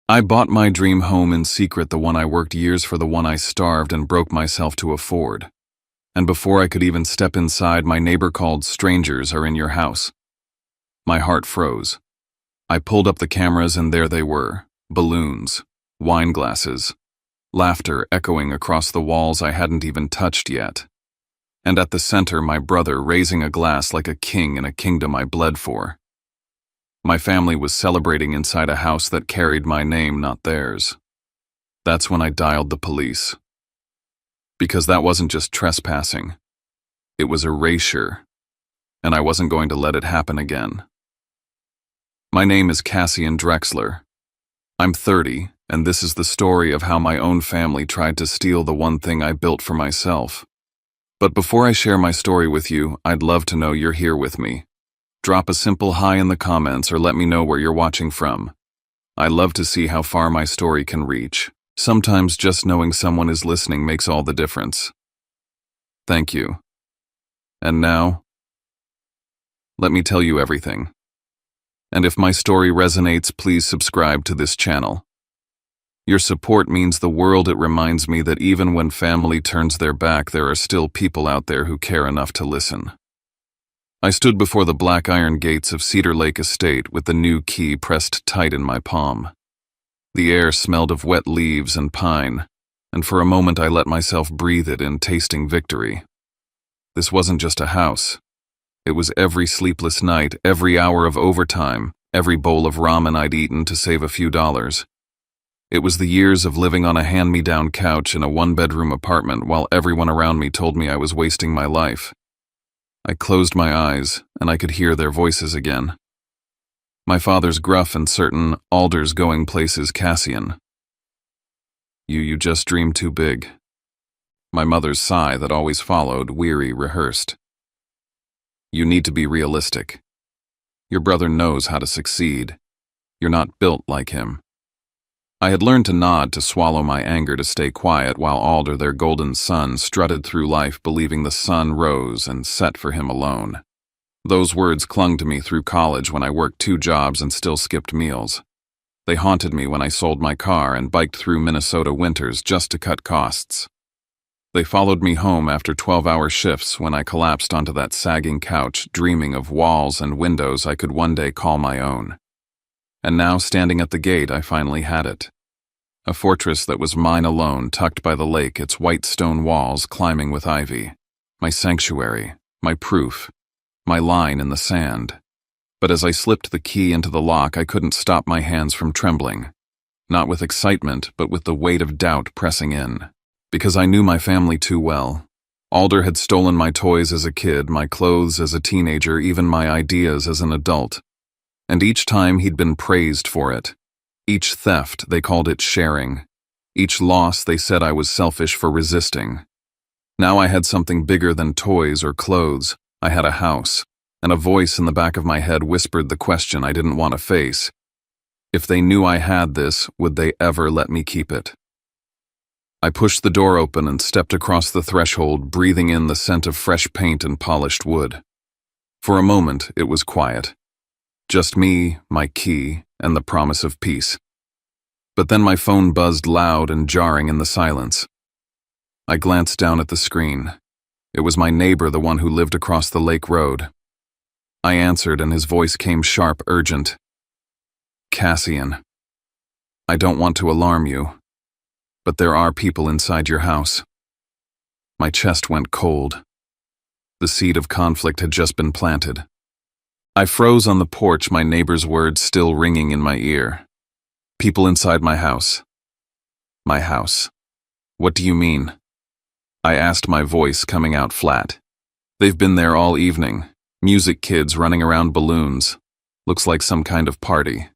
I bought my dream home in secret, the one I worked years for, the one I starved and broke myself to afford. And before I could even step inside, my neighbor called, "Strangers are in your house." My heart froze. I pulled up the cameras and there they were, balloons, wine glasses, laughter echoing across the walls I hadn't even touched yet. And at the center, my brother raising a glass like a king in a kingdom I bled for. My family was celebrating inside a house that carried my name, not theirs. That's when I dialed the police. Because that wasn't just trespassing. It was erasure. And I wasn't going to let it happen again. My name is Cassian Drexler. I'm 30, and this is the story of how my own family tried to steal the one thing I built for myself. But before I share my story with you, I'd love to know you're here with me. Drop a simple hi in the comments or let me know where you're watching from. I love to see how far my story can reach. Sometimes just knowing someone is listening makes all the difference. Thank you. And now, let me tell you everything. And if my story resonates, please subscribe to this channel. Your support means the world. It reminds me that even when family turns their back, there are still people out there who care enough to listen. I stood before the black iron gates of Cedar Lake Estate with the new key pressed tight in my palm. The air smelled of wet leaves and pine, and for a moment I let myself breathe it in, tasting victory. This wasn't just a house. It was every sleepless night, every hour of overtime, every bowl of ramen I'd eaten to save a few dollars. It was the years of living on a hand-me-down couch in a one-bedroom apartment while everyone around me told me I was wasting my life. I closed my eyes, and I could hear their voices again. My father's gruff and certain, "Alder's going places, Cassian. You just dreamed too big." My mother's sigh that always followed, weary, rehearsed. "You need to be realistic. Your brother knows how to succeed. You're not built like him." I had learned to nod, to swallow my anger, to stay quiet while Alder, their golden son, strutted through life believing the sun rose and set for him alone. Those words clung to me through college when I worked 2 jobs and still skipped meals. They haunted me when I sold my car and biked through Minnesota winters just to cut costs. They followed me home after 12-hour shifts when I collapsed onto that sagging couch, dreaming of walls and windows I could one day call my own. And now, standing at the gate, I finally had it. A fortress that was mine alone, tucked by the lake, its white stone walls climbing with ivy. My sanctuary, my proof, my line in the sand. But as I slipped the key into the lock, I couldn't stop my hands from trembling. Not with excitement, but with the weight of doubt pressing in. Because I knew my family too well. Alder had stolen my toys as a kid, my clothes as a teenager, even my ideas as an adult. And each time he'd been praised for it. Each theft, they called it sharing. Each loss, they said I was selfish for resisting. Now I had something bigger than toys or clothes. I had a house, and a voice in the back of my head whispered the question I didn't want to face. If they knew I had this, would they ever let me keep it? I pushed the door open and stepped across the threshold, breathing in the scent of fresh paint and polished wood. For a moment, it was quiet. Just me, my key, and the promise of peace. But then my phone buzzed loud and jarring in the silence. I glanced down at the screen. It was my neighbor, the one who lived across the lake road. I answered, and his voice came sharp, urgent. "Cassian, I don't want to alarm you, but there are people inside your house." My chest went cold. The seed of conflict had just been planted. I froze on the porch, my neighbor's words still ringing in my ear. "People inside my house." My house. What do you mean? I asked, my voice coming out flat. "They've been there all evening. Music kids running around, balloons. Looks like some kind of party."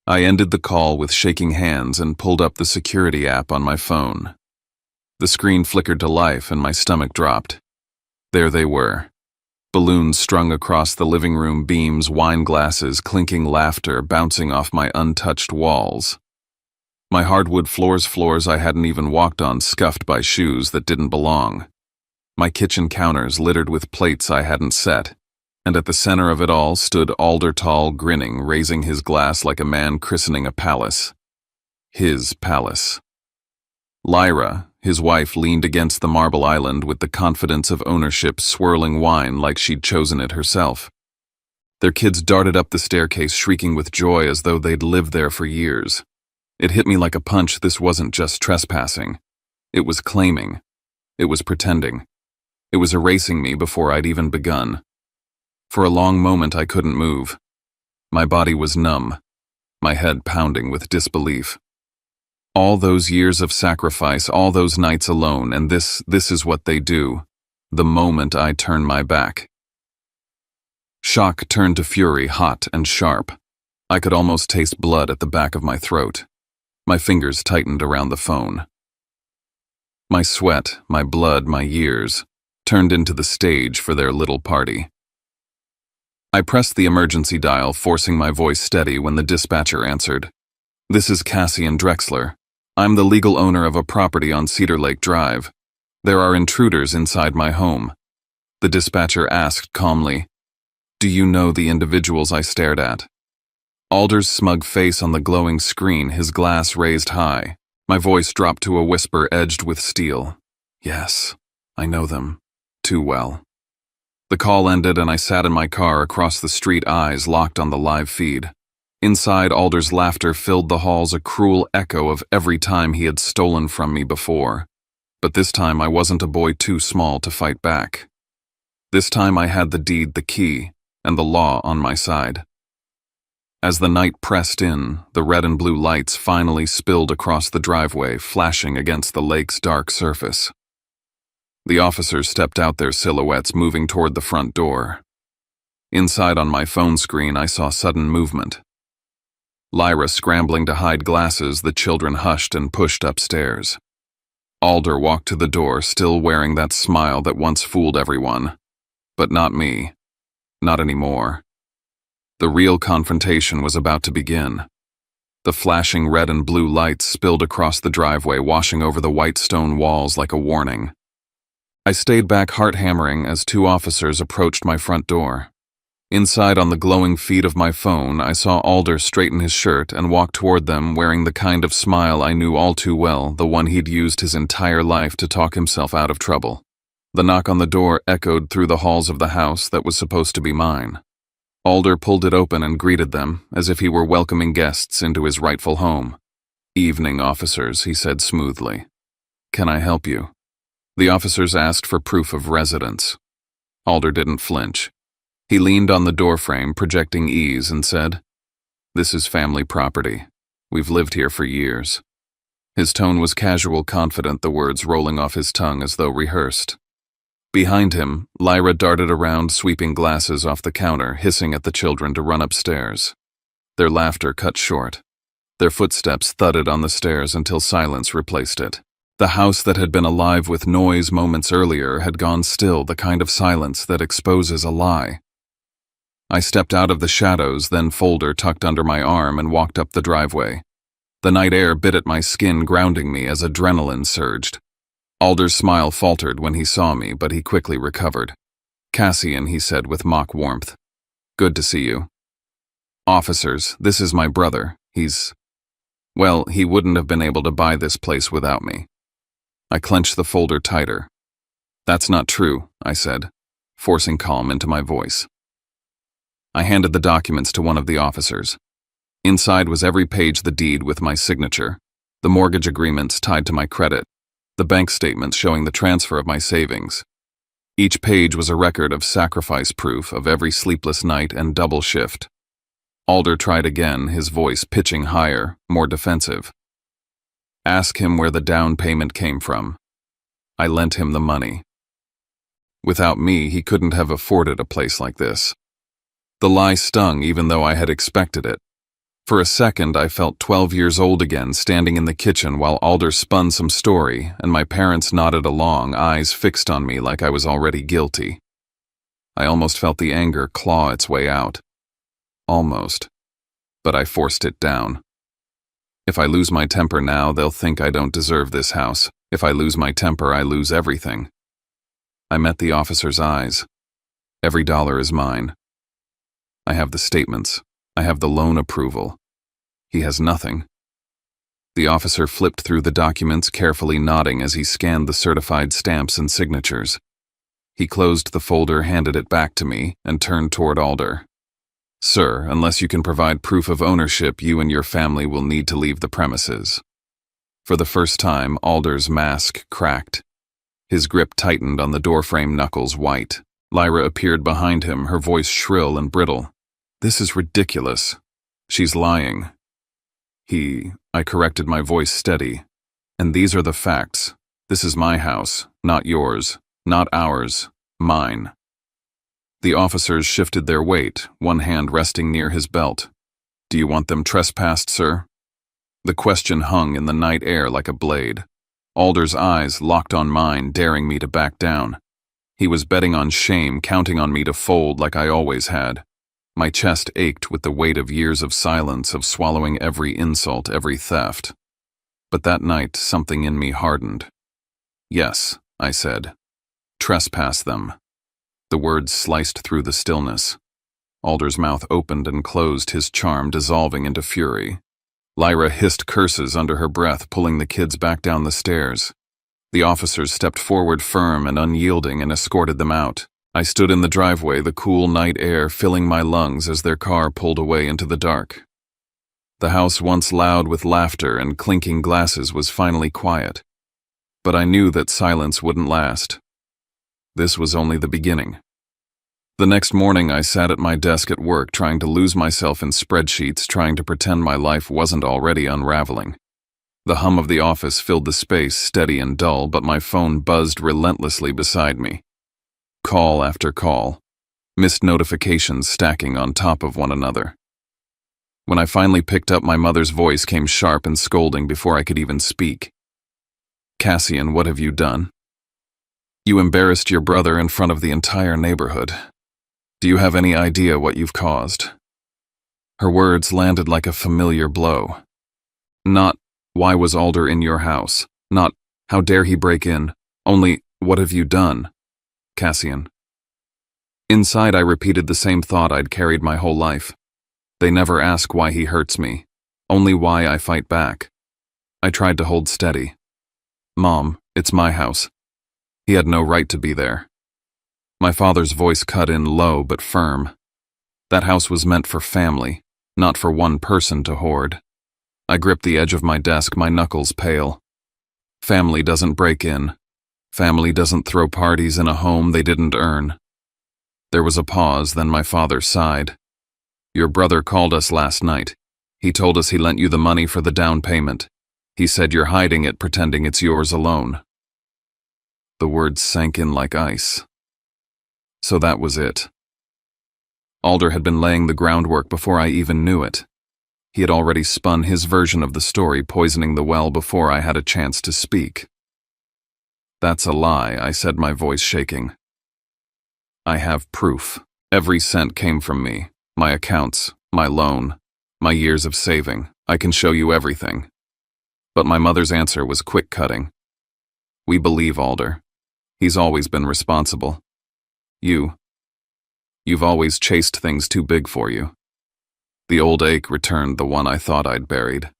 I ended the call with shaking hands and pulled up the security app on my phone. The screen flickered to life and my stomach dropped. There they were. Balloons strung across the living room beams, wine glasses, clinking laughter bouncing off my untouched walls. My hardwood floors I hadn't even walked on, scuffed by shoes that didn't belong. My kitchen counters littered with plates I hadn't set. And at the center of it all stood Alder, tall, grinning, raising his glass like a man christening a palace. His palace. Lyra, his wife, leaned against the marble island with the confidence of ownership, swirling wine like she'd chosen it herself. Their kids darted up the staircase shrieking with joy as though they'd lived there for years. It hit me like a punch. This wasn't just trespassing. It was claiming. It was pretending. It was erasing me before I'd even begun. For a long moment I couldn't move. My body was numb, my head pounding with disbelief. All those years of sacrifice, all those nights alone, and this is what they do, the moment I turn my back. Shock turned to fury, hot and sharp. I could almost taste blood at the back of my throat. My fingers tightened around the phone. My sweat, my blood, my years turned into the stage for their little party. I pressed the emergency dial, forcing my voice steady when the dispatcher answered. "This is Cassian Drexler. I'm the legal owner of a property on Cedar Lake Drive. There are intruders inside my home." The dispatcher asked calmly, "Do you know the individuals I stared at?" Alder's smug face on the glowing screen, his glass raised high. My voice dropped to a whisper edged with steel. "Yes, I know them. Too well." The call ended and I sat in my car across the street, eyes locked on the live feed. Inside, Alder's laughter filled the halls, a cruel echo of every time he had stolen from me before. But this time I wasn't a boy too small to fight back. This time I had the deed, the key, and the law on my side. As the night pressed in, the red and blue lights finally spilled across the driveway, flashing against the lake's dark surface. The officers stepped out, their silhouettes moving toward the front door. Inside, on my phone screen, I saw sudden movement. Lyra scrambling to hide glasses, the children hushed and pushed upstairs. Alder walked to the door, still wearing that smile that once fooled everyone. But not me. Not anymore. The real confrontation was about to begin. The flashing red and blue lights spilled across the driveway, washing over the white stone walls like a warning. I stayed back, heart hammering, as two officers approached my front door. Inside, on the glowing feed of my phone, I saw Alder straighten his shirt and walk toward them, wearing the kind of smile I knew all too well, the one he'd used his entire life to talk himself out of trouble. The knock on the door echoed through the halls of the house that was supposed to be mine. Alder pulled it open and greeted them, as if he were welcoming guests into his rightful home. "Evening, officers," he said smoothly. "Can I help you?" The officers asked for proof of residence. Alder didn't flinch. He leaned on the doorframe, projecting ease, and said, "This is family property. We've lived here for years." His tone was casual, confident, the words rolling off his tongue as though rehearsed. Behind him, Lyra darted around, sweeping glasses off the counter, hissing at the children to run upstairs. Their laughter cut short. Their footsteps thudded on the stairs until silence replaced it. The house that had been alive with noise moments earlier had gone still, the kind of silence that exposes a lie. I stepped out of the shadows, then folder tucked under my arm, and walked up the driveway. The night air bit at my skin, grounding me as adrenaline surged. Alder's smile faltered when he saw me, but he quickly recovered. "Cassian," he said with mock warmth. "Good to see you." "Officers, this is my brother. Well, he wouldn't have been able to buy this place without me." I clenched the folder tighter. "That's not true," I said, forcing calm into my voice. I handed the documents to one of the officers. Inside was every page, the deed with my signature, the mortgage agreements tied to my credit, the bank statements showing the transfer of my savings. Each page was a record of sacrifice, proof of every sleepless night and double shift. Alder tried again, his voice pitching higher, more defensive. "Ask him where the down payment came from. I lent him the money. Without me, he couldn't have afforded a place like this." The lie stung, even though I had expected it. For a second, I felt 12 years old again, standing in the kitchen while Alder spun some story, and my parents nodded along, eyes fixed on me like I was already guilty. I almost felt the anger claw its way out. Almost. But I forced it down. If I lose my temper now, they'll think I don't deserve this house. If I lose my temper, I lose everything. I met the officer's eyes. Every dollar is mine. I have the statements. I have the loan approval. He has nothing. The officer flipped through the documents, carefully nodding as he scanned the certified stamps and signatures. He closed the folder, handed it back to me, and turned toward Alder. "Sir, unless you can provide proof of ownership, you and your family will need to leave the premises." For the first time, Alder's mask cracked. His grip tightened on the doorframe, knuckles white. Lyra appeared behind him, her voice shrill and brittle. "This is ridiculous. She's lying." I corrected, my voice steady. "And these are the facts. This is my house, not yours, not ours, mine." The officers shifted their weight, one hand resting near his belt. "Do you want them trespassed, sir?" The question hung in the night air like a blade. Alder's eyes locked on mine, daring me to back down. He was betting on shame, counting on me to fold like I always had. My chest ached with the weight of years of silence, of swallowing every insult, every theft. But that night, something in me hardened. "Yes," I said. "Trespass them." The words sliced through the stillness. Alder's mouth opened and closed, his charm dissolving into fury. Lyra hissed curses under her breath, pulling the kids back down the stairs. The officers stepped forward, firm and unyielding, and escorted them out. I stood in the driveway, the cool night air filling my lungs as their car pulled away into the dark. The house, once loud with laughter and clinking glasses, was finally quiet. But I knew that silence wouldn't last. This was only the beginning. The next morning, I sat at my desk at work, trying to lose myself in spreadsheets, trying to pretend my life wasn't already unraveling. The hum of the office filled the space, steady and dull, but my phone buzzed relentlessly beside me. Call after call, missed notifications stacking on top of one another. When I finally picked up, my mother's voice came sharp and scolding before I could even speak. "Cassian, what have you done? You embarrassed your brother in front of the entire neighborhood. Do you have any idea what you've caused?" Her words landed like a familiar blow. Not, "Why was Alder in your house?" Not, "How dare he break in?" Only, "What have you done, Cassian?" Inside, I repeated the same thought I'd carried my whole life. They never ask why he hurts me, only why I fight back. I tried to hold steady. "Mom, it's my house. He had no right to be there." My father's voice cut in, low but firm. That house was meant for family, not for one person to hoard. I gripped the edge of my desk, my knuckles pale. Family doesn't break in. Family doesn't throw parties in a home they didn't earn. There was a pause, then my father sighed. "Your brother called us last night. He told us he lent you the money for the down payment. He said you're hiding it, pretending it's yours alone." The words sank in like ice. So that was it. Alder had been laying the groundwork before I even knew it. He had already spun his version of the story, poisoning the well before I had a chance to speak. "That's a lie," I said, my voice shaking. "I have proof. Every cent came from me. My accounts, my loan, my years of saving. I can show you everything." But my mother's answer was quick-cutting. "We believe Alder. He's always been responsible. You've always chased things too big for you." The old ache returned, the one I thought I'd buried.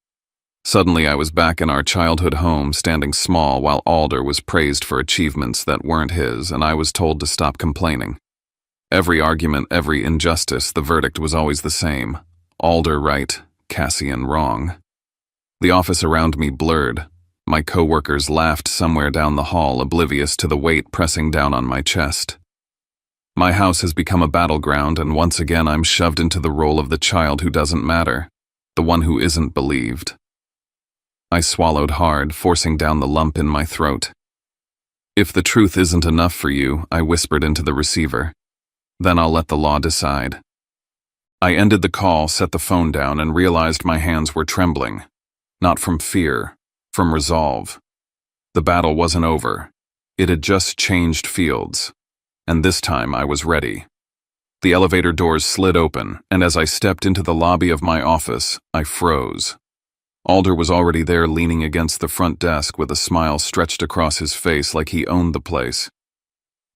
Suddenly I was back in our childhood home, standing small while Alder was praised for achievements that weren't his, and I was told to stop complaining. Every argument, every injustice, the verdict was always the same. Alder right, Cassian wrong. The office around me blurred. My coworkers laughed somewhere down the hall, oblivious to the weight pressing down on my chest. My house has become a battleground, and once again I'm shoved into the role of the child who doesn't matter, the one who isn't believed. I swallowed hard, forcing down the lump in my throat. "If the truth isn't enough for you," I whispered into the receiver, "then I'll let the law decide." I ended the call, set the phone down, and realized my hands were trembling. Not from fear, from resolve. The battle wasn't over. It had just changed fields. And this time I was ready. The elevator doors slid open, and as I stepped into the lobby of my office, I froze. Alder was already there, leaning against the front desk with a smile stretched across his face like he owned the place.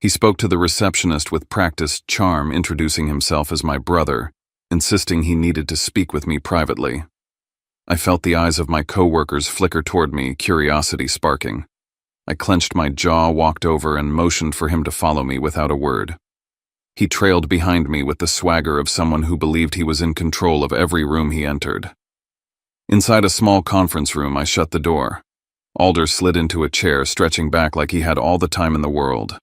He spoke to the receptionist with practiced charm, introducing himself as my brother, insisting he needed to speak with me privately. I felt the eyes of my coworkers flicker toward me, curiosity sparking. I clenched my jaw, walked over, and motioned for him to follow me without a word. He trailed behind me with the swagger of someone who believed he was in control of every room he entered. Inside a small conference room, I shut the door. Alder slid into a chair, stretching back like he had all the time in the world.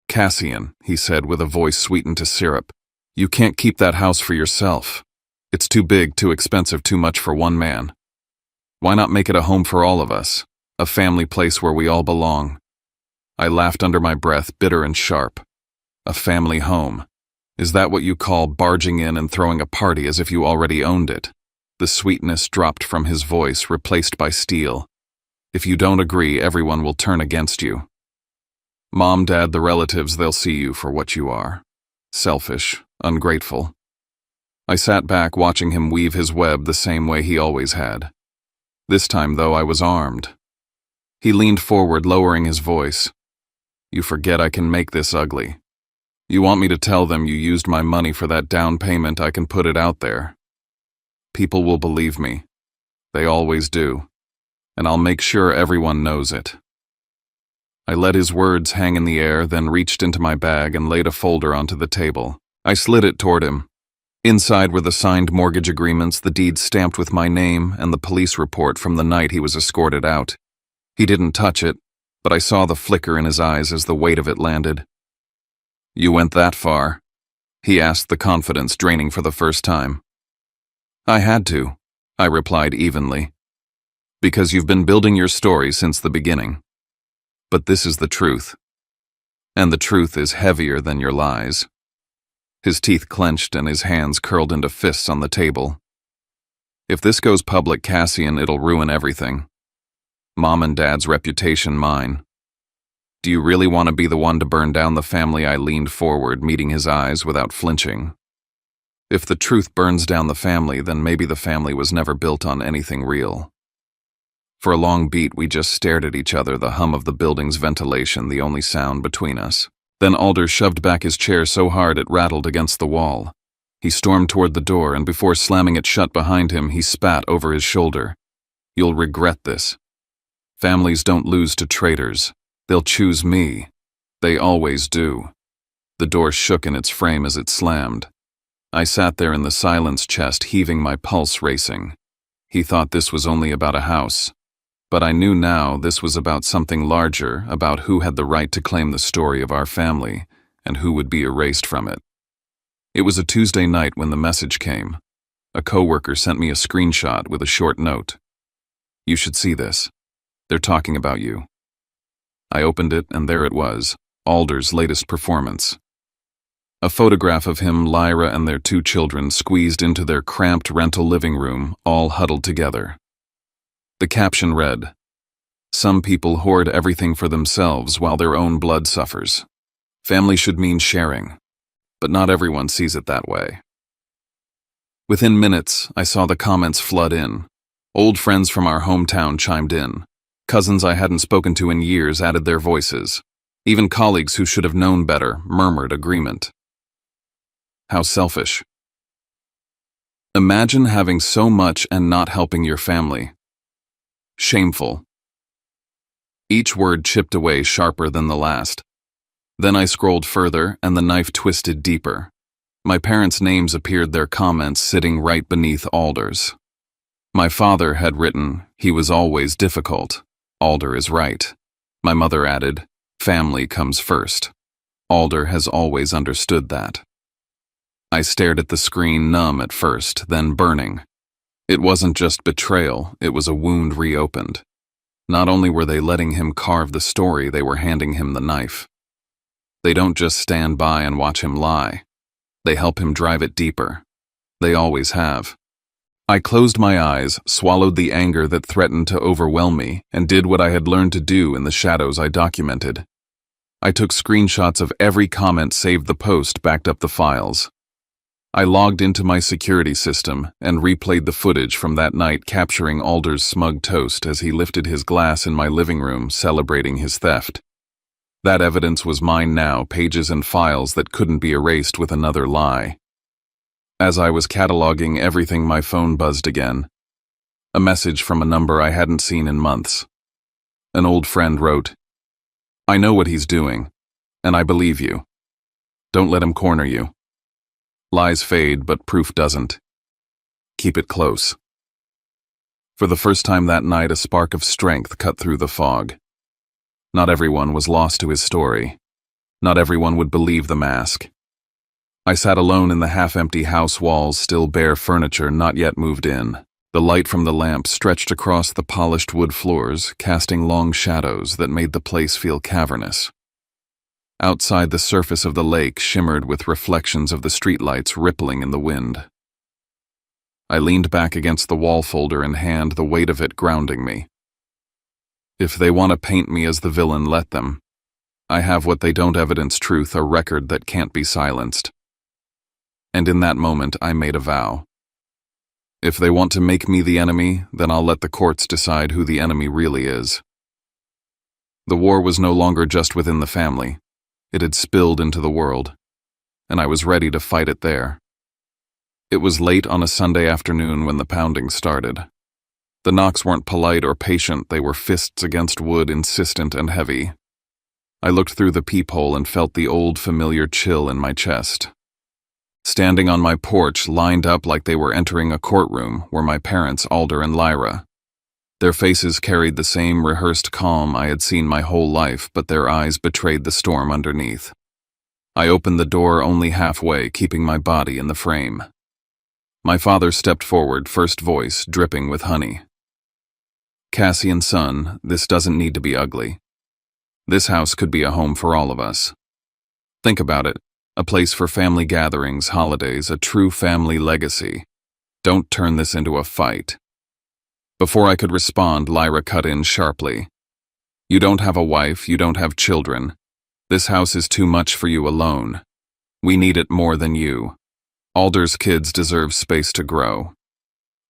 "Cassian," he said with a voice sweetened to syrup, "you can't keep that house for yourself. It's too big, too expensive, too much for one man. Why not make it a home for all of us? A family place where we all belong?" I laughed under my breath, bitter and sharp. A family home. Is that what you call barging in and throwing a party as if you already owned it? The sweetness dropped from his voice, replaced by steel. If you don't agree, everyone will turn against you. Mom, Dad, the relatives, they'll see you for what you are. Selfish, ungrateful. I sat back, watching him weave his web the same way he always had. This time, though, I was armed. He leaned forward, lowering his voice. "You forget I can make this ugly. You want me to tell them you used my money for that down payment? I can put it out there. People will believe me. They always do. And I'll make sure everyone knows it." I let his words hang in the air, then reached into my bag and laid a folder onto the table. I slid it toward him. Inside were the signed mortgage agreements, the deed stamped with my name, and the police report from the night he was escorted out. He didn't touch it, but I saw the flicker in his eyes as the weight of it landed. "You went that far?" he asked, the confidence draining for the first time. "I had to," I replied evenly. "Because you've been building your story since the beginning. But this is the truth. And the truth is heavier than your lies." His teeth clenched and his hands curled into fists on the table. "If this goes public, Cassian, it'll ruin everything. Mom and Dad's reputation, mine. Do you really want to be the one to burn down the family?" I leaned forward, meeting his eyes without flinching. If the truth burns down the family, then maybe the family was never built on anything real. For a long beat, we just stared at each other, the hum of the building's ventilation the only sound between us. Then Alder shoved back his chair so hard it rattled against the wall. He stormed toward the door, and before slamming it shut behind him, he spat over his shoulder. "You'll regret this. Families don't lose to traitors. They'll choose me. They always do." The door shook in its frame as it slammed. I sat there in the silence, chest heaving, my pulse racing. He thought this was only about a house. But I knew now this was about something larger, about who had the right to claim the story of our family, and who would be erased from it. It was a Tuesday night when the message came. A coworker sent me a screenshot with a short note. "You should see this. They're talking about you." I opened it, and there it was, Alder's latest performance. A photograph of him, Lyra, and their 2 children squeezed into their cramped rental living room, all huddled together. The caption read, "Some people hoard everything for themselves while their own blood suffers. Family should mean sharing, but not everyone sees it that way." Within minutes, I saw the comments flood in. Old friends from our hometown chimed in. Cousins I hadn't spoken to in years added their voices. Even colleagues who should have known better murmured agreement. How selfish. Imagine having so much and not helping your family. Shameful. Each word chipped away sharper than the last. Then I scrolled further, and the knife twisted deeper. My parents' names appeared, their comments sitting right beneath Alder's. My father had written, "He was always difficult. Alder is right." My mother added, "Family comes first. Alder has always understood that." I stared at the screen, numb at first, then burning. It wasn't just betrayal, it was a wound reopened. Not only were they letting him carve the story, they were handing him the knife. They don't just stand by and watch him lie. They help him drive it deeper. They always have. I closed my eyes, swallowed the anger that threatened to overwhelm me, and did what I had learned to do in the shadows I documented. I took screenshots of every comment, saved the post, backed up the files. I logged into my security system and replayed the footage from that night, capturing Alder's smug toast as he lifted his glass in my living room, celebrating his theft. That evidence was mine now, pages and files that couldn't be erased with another lie. As I was cataloging everything, my phone buzzed again. A message from a number I hadn't seen in months. An old friend wrote, "I know what he's doing, and I believe you. Don't let him corner you. Lies fade, but proof doesn't. Keep it close." For the first time that night, a spark of strength cut through the fog. Not everyone was lost to his story. Not everyone would believe the mask. I sat alone in the half-empty house walls, still bare furniture not yet moved in. The light from the lamp stretched across the polished wood floors, casting long shadows that made the place feel cavernous. Outside, the surface of the lake shimmered with reflections of the streetlights rippling in the wind. I leaned back against the wall folder in hand, the weight of it grounding me. If they want to paint me as the villain, let them. I have what they don't evidence: truth, a record that can't be silenced. And in that moment, I made a vow. If they want to make me the enemy, then I'll let the courts decide who the enemy really is. The war was no longer just within the family. It had spilled into the world, and I was ready to fight it there. It was late on a Sunday afternoon when the pounding started. The knocks weren't polite or patient, they were fists against wood, insistent and heavy. I looked through the peephole and felt the old familiar chill in my chest. Standing on my porch, lined up like they were entering a courtroom, were my parents, Alder and Lyra. Their faces carried the same rehearsed calm I had seen my whole life, but their eyes betrayed the storm underneath. I opened the door only halfway, keeping my body in the frame. My father stepped forward, first voice dripping with honey. "Cassie and son, this doesn't need to be ugly. This house could be a home for all of us. Think about it. A place for family gatherings, holidays, a true family legacy. Don't turn this into a fight." Before I could respond, Lyra cut in sharply. "You don't have a wife, you don't have children. This house is too much for you alone. We need it more than you. Alder's kids deserve space to grow.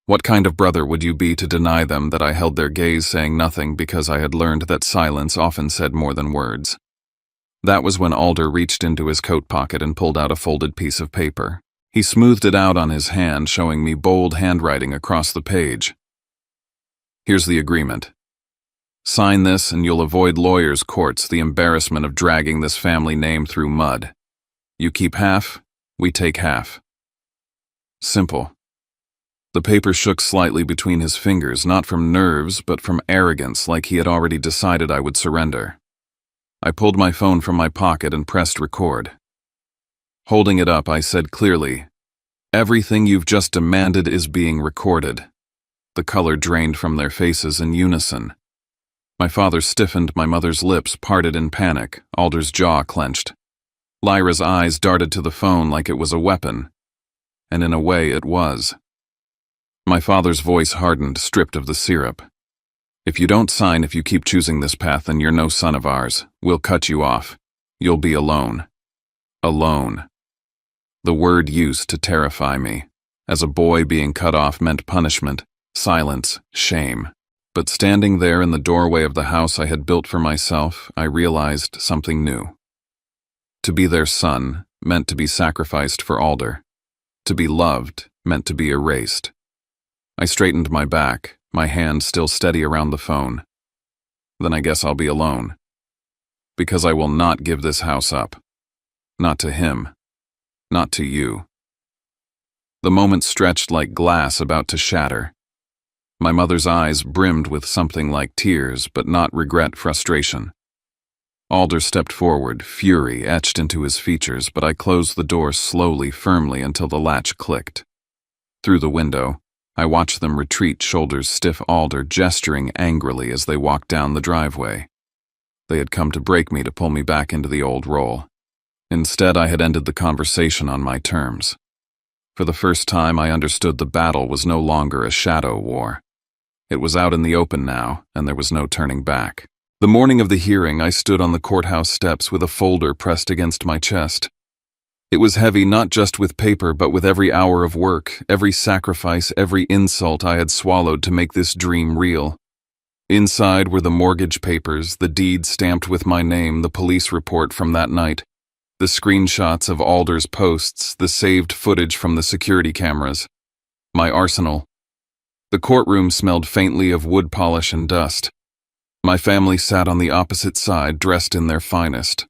What kind of brother would you be to deny them that I held their gaze, saying nothing because I had learned that silence often said more than words?" That was when Alder reached into his coat pocket and pulled out a folded piece of paper. He smoothed it out on his hand, showing me bold handwriting across the page. "Here's the agreement. Sign this and you'll avoid lawyers' courts, the embarrassment of dragging this family name through mud. You keep half, we take half. Simple." The paper shook slightly between his fingers, not from nerves, but from arrogance, like he had already decided I would surrender. I pulled my phone from my pocket and pressed record. Holding it up, I said clearly, "Everything you've just demanded is being recorded." The color drained from their faces in unison. My father stiffened, my mother's lips parted in panic, Alder's jaw clenched. Lyra's eyes darted to the phone like it was a weapon, and in a way it was. My father's voice hardened, stripped of the syrup. "If you don't sign, if you keep choosing this path, then you're no son of ours. We'll cut you off. You'll be alone." Alone. The word used to terrify me. As a boy, being cut off meant punishment, silence, shame. But standing there in the doorway of the house I had built for myself, I realized something new. To be their son meant to be sacrificed for Alder. To be loved meant to be erased. I straightened my back, my hand still steady around the phone. Then I guess I'll be alone. Because I will not give this house up. Not to him. Not to you. The moment stretched like glass about to shatter. My mother's eyes brimmed with something like tears, but not regret, frustration. Alder stepped forward, fury etched into his features, but I closed the door slowly, firmly, until the latch clicked. Through the window, I watched them retreat, shoulders stiff, Alder gesturing angrily as they walked down the driveway. They had come to break me, to pull me back into the old role. Instead, I had ended the conversation on my terms. For the first time, I understood the battle was no longer a shadow war. It was out in the open now, and there was no turning back. The morning of the hearing, I stood on the courthouse steps with a folder pressed against my chest. It was heavy not just with paper, but with every hour of work, every sacrifice, every insult I had swallowed to make this dream real. Inside were the mortgage papers, the deed stamped with my name, the police report from that night, the screenshots of Alder's posts, the saved footage from the security cameras. My arsenal. The courtroom smelled faintly of wood polish and dust. My family sat on the opposite side, dressed in their finest.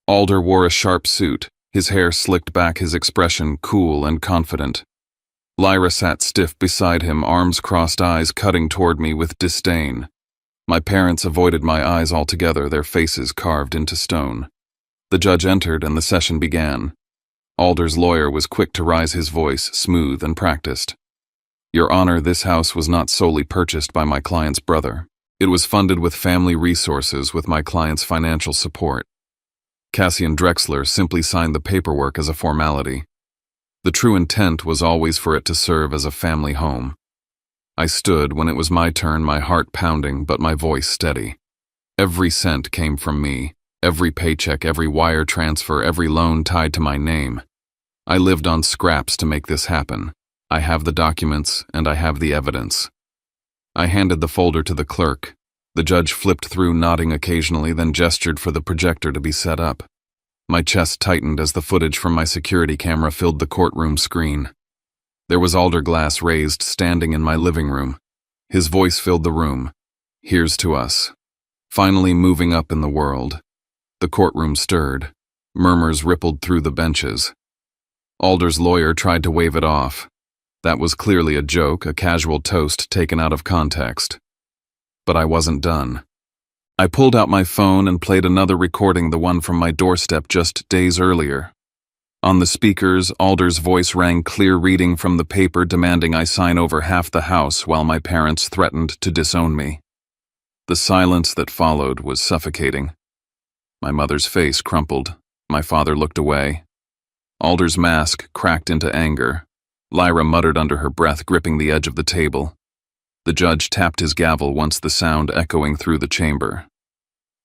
Alder wore a sharp suit, his hair slicked back, his expression cool and confident. Lyra sat stiff beside him, arms crossed, eyes cutting toward me with disdain. My parents avoided my eyes altogether, their faces carved into stone. The judge entered and the session began. Alder's lawyer was quick to raise his voice, smooth and practiced. Your Honor, this house was not solely purchased by my client's brother. It was funded with family resources with my client's financial support. Cassian Drexler simply signed the paperwork as a formality. The true intent was always for it to serve as a family home. I stood when it was my turn, my heart pounding but my voice steady. Every cent came from me, every paycheck, every wire transfer, every loan tied to my name. I lived on scraps to make this happen. I have the documents and I have the evidence. I handed the folder to the clerk. The judge flipped through, nodding occasionally, then gestured for the projector to be set up. My chest tightened as the footage from my security camera filled the courtroom screen. There was Alder Glass raised, standing in my living room. His voice filled the room. Here's to us. Finally moving up in the world. The courtroom stirred. Murmurs rippled through the benches. Alder's lawyer tried to wave it off. That was clearly a joke, a casual toast taken out of context. But I wasn't done. I pulled out my phone and played another recording, the one from my doorstep just days earlier. On the speakers, Alder's voice rang clear, reading from the paper demanding I sign over half the house while my parents threatened to disown me. The silence that followed was suffocating. My mother's face crumpled. My father looked away. Alder's mask cracked into anger. Lyra muttered under her breath, gripping the edge of the table. The judge tapped his gavel, once the sound echoing through the chamber.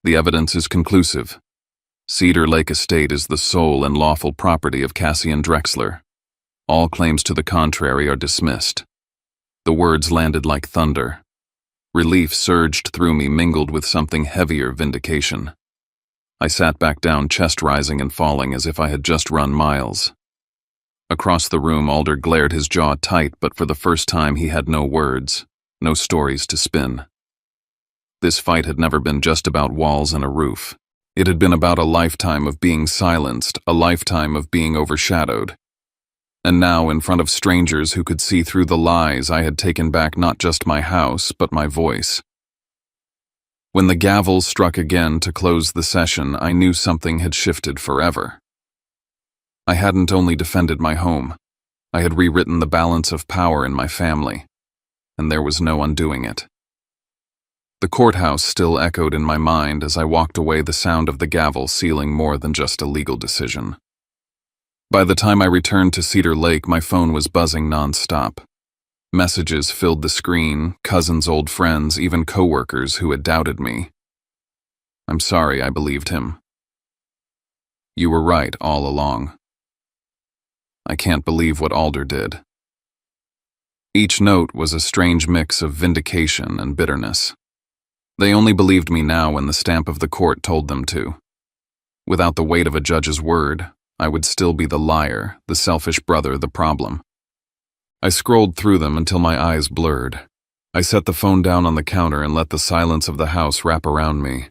The evidence is conclusive. Cedar Lake Estate is the sole and lawful property of Cassian Drexler. All claims to the contrary are dismissed. The words landed like thunder. Relief surged through me, mingled with something heavier, vindication. I sat back down, chest rising and falling as if I had just run miles. Across the room, Alder glared, his jaw tight, but for the first time he had no words, no stories to spin. This fight had never been just about walls and a roof. It had been about a lifetime of being silenced, a lifetime of being overshadowed. And now, in front of strangers who could see through the lies, I had taken back not just my house, but my voice. When the gavel struck again to close the session, I knew something had shifted forever. I hadn't only defended my home, I had rewritten the balance of power in my family, and there was no undoing it. The courthouse still echoed in my mind as I walked away, the sound of the gavel sealing more than just a legal decision. By the time I returned to Cedar Lake, my phone was buzzing nonstop. Messages filled the screen, cousins, old friends, even coworkers who had doubted me. I'm sorry I believed him. You were right all along. I can't believe what Alder did. Each note was a strange mix of vindication and bitterness. They only believed me now when the stamp of the court told them to. Without the weight of a judge's word, I would still be the liar, the selfish brother, the problem. I scrolled through them until my eyes blurred. I set the phone down on the counter and let the silence of the house wrap around me.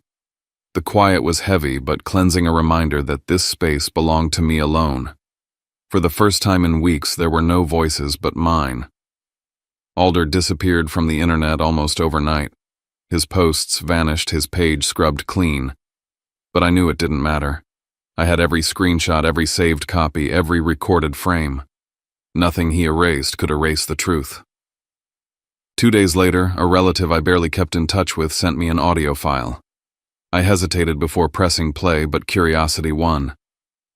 The quiet was heavy, but cleansing, a reminder that this space belonged to me alone. For the first time in weeks, there were no voices but mine. Alder disappeared from the internet almost overnight. His posts vanished, his page scrubbed clean. But I knew it didn't matter. I had every screenshot, every saved copy, every recorded frame. Nothing he erased could erase the truth. 2 days later, a relative I barely kept in touch with sent me an audio file. I hesitated before pressing play, but curiosity won.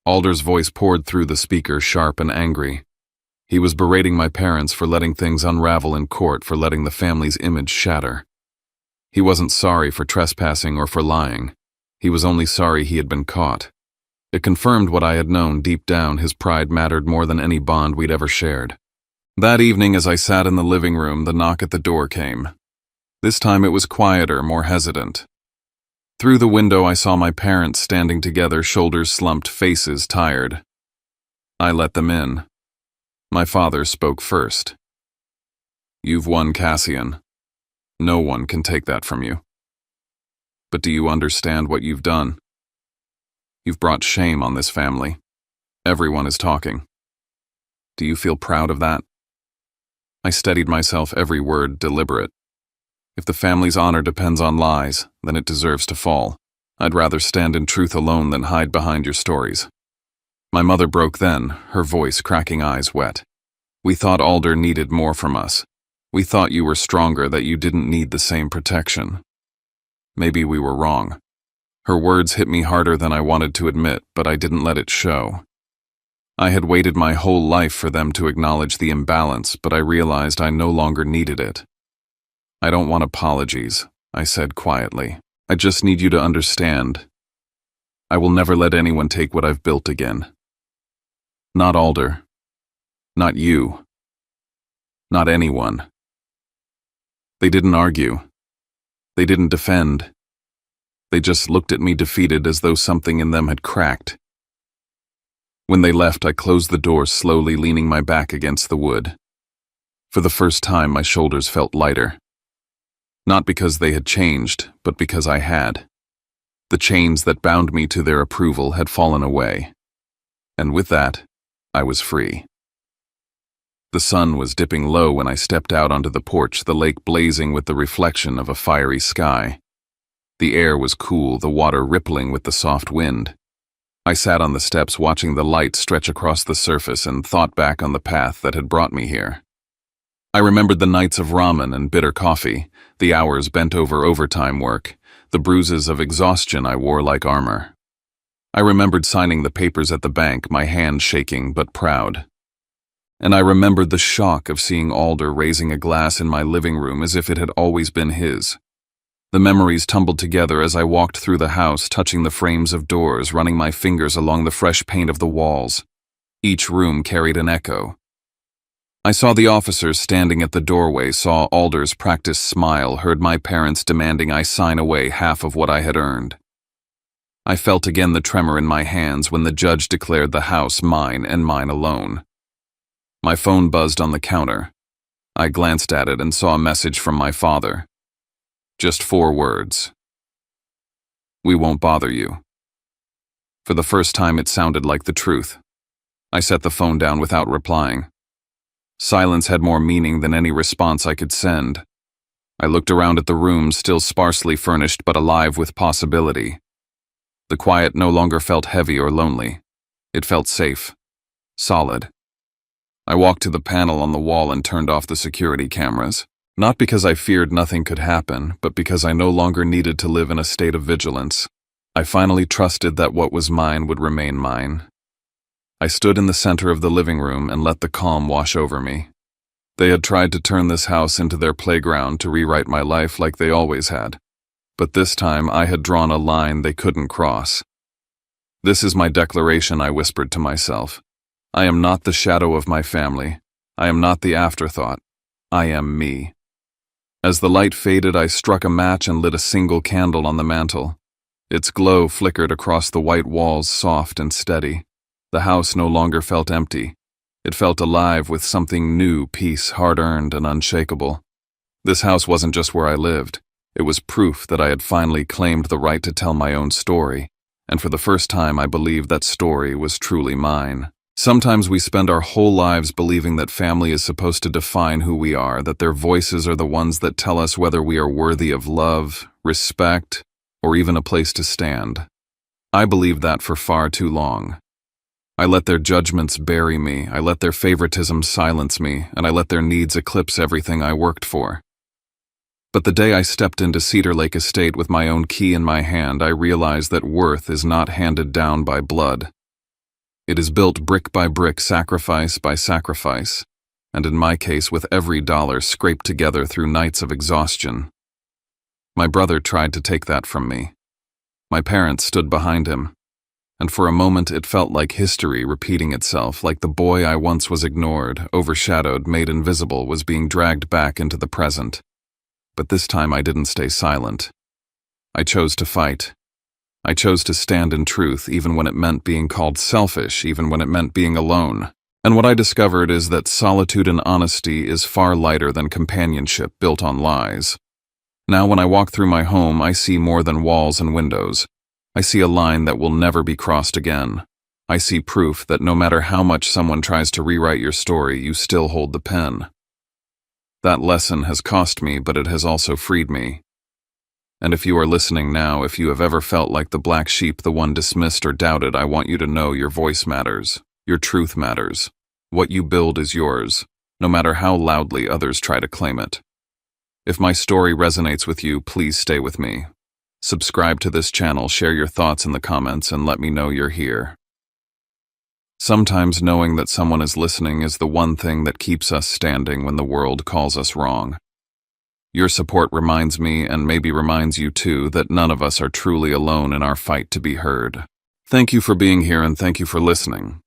Alder's voice poured through the speaker, sharp and angry. He was berating my parents for letting things unravel in court, for letting the family's image shatter. He wasn't sorry for trespassing or for lying. He was only sorry he had been caught. It confirmed what I had known deep down. His pride mattered more than any bond we'd ever shared. That evening, as I sat in the living room, the knock at the door came. This time it was quieter, more hesitant. Through the window I saw my parents standing together, shoulders slumped, faces tired. I let them in. My father spoke first. You've won, Cassian. No one can take that from you. But do you understand what you've done? You've brought shame on this family. Everyone is talking. Do you feel proud of that? I steadied myself, every word deliberate. If the family's honor depends on lies, then it deserves to fall. I'd rather stand in truth alone than hide behind your stories. My mother broke then, her voice cracking, eyes wet. We thought Alder needed more from us. We thought you were stronger, that you didn't need the same protection. Maybe we were wrong. Her words hit me harder than I wanted to admit, but I didn't let it show. I had waited my whole life for them to acknowledge the imbalance, but I realized I no longer needed it. I don't want apologies, I said quietly. I just need you to understand. I will never let anyone take what I've built again. Not Alder. Not you. Not anyone. They didn't argue. They didn't defend. They just looked at me defeated, as though something in them had cracked. When they left, I closed the door slowly, leaning my back against the wood. For the first time, my shoulders felt lighter. Not because they had changed, but because I had. The chains that bound me to their approval had fallen away. And with that, I was free. The sun was dipping low when I stepped out onto the porch, the lake blazing with the reflection of a fiery sky. The air was cool, the water rippling with the soft wind. I sat on the steps watching the light stretch across the surface and thought back on the path that had brought me here. I remembered the nights of ramen and bitter coffee, the hours bent over overtime work, the bruises of exhaustion I wore like armor. I remembered signing the papers at the bank, my hand shaking but proud. And I remembered the shock of seeing Alder raising a glass in my living room as if it had always been his. The memories tumbled together as I walked through the house, touching the frames of doors, running my fingers along the fresh paint of the walls. Each room carried an echo. I saw the officers standing at the doorway, saw Alder's practiced smile, heard my parents demanding I sign away half of what I had earned. I felt again the tremor in my hands when the judge declared the house mine and mine alone. My phone buzzed on the counter. I glanced at it and saw a message from my father. Just 4 words. We won't bother you. For the first time, it sounded like the truth. I set the phone down without replying. Silence had more meaning than any response I could send. I looked around at the room, still sparsely furnished but alive with possibility. The quiet no longer felt heavy or lonely. It felt safe, solid. I walked to the panel on the wall and turned off the security cameras. Not because I feared nothing could happen, but because I no longer needed to live in a state of vigilance. I finally trusted that what was mine would remain mine. I stood in the center of the living room and let the calm wash over me. They had tried to turn this house into their playground, to rewrite my life like they always had. But this time I had drawn a line they couldn't cross. This is my declaration, I whispered to myself. I am not the shadow of my family. I am not the afterthought. I am me. As the light faded, I struck a match and lit a single candle on the mantel. Its glow flickered across the white walls, soft and steady. The house no longer felt empty. It felt alive with something new, peace, hard-earned and unshakable. This house wasn't just where I lived. It was proof that I had finally claimed the right to tell my own story, and for the first time I believed that story was truly mine. Sometimes we spend our whole lives believing that family is supposed to define who we are, that their voices are the ones that tell us whether we are worthy of love, respect, or even a place to stand. I believed that for far too long. I let their judgments bury me, I let their favoritism silence me, and I let their needs eclipse everything I worked for. But the day I stepped into Cedar Lake Estate with my own key in my hand, I realized that worth is not handed down by blood. It is built brick by brick, sacrifice by sacrifice, and in my case with every dollar scraped together through nights of exhaustion. My brother tried to take that from me. My parents stood behind him, and for a moment it felt like history repeating itself, like the boy I once was ignored, overshadowed, made invisible, was being dragged back into the present. But this time I didn't stay silent. I chose to fight. I chose to stand in truth, even when it meant being called selfish, even when it meant being alone. And what I discovered is that solitude and honesty is far lighter than companionship built on lies. Now when I walk through my home, I see more than walls and windows. I see a line that will never be crossed again. I see proof that no matter how much someone tries to rewrite your story, you still hold the pen. That lesson has cost me, but it has also freed me. And if you are listening now, if you have ever felt like the black sheep, the one dismissed or doubted, I want you to know your voice matters. Your truth matters. What you build is yours, no matter how loudly others try to claim it. If my story resonates with you, please stay with me. Subscribe to this channel, share your thoughts in the comments, and let me know you're here. Sometimes knowing that someone is listening is the one thing that keeps us standing when the world calls us wrong. Your support reminds me, and maybe reminds you too, that none of us are truly alone in our fight to be heard. Thank you for being here, and thank you for listening.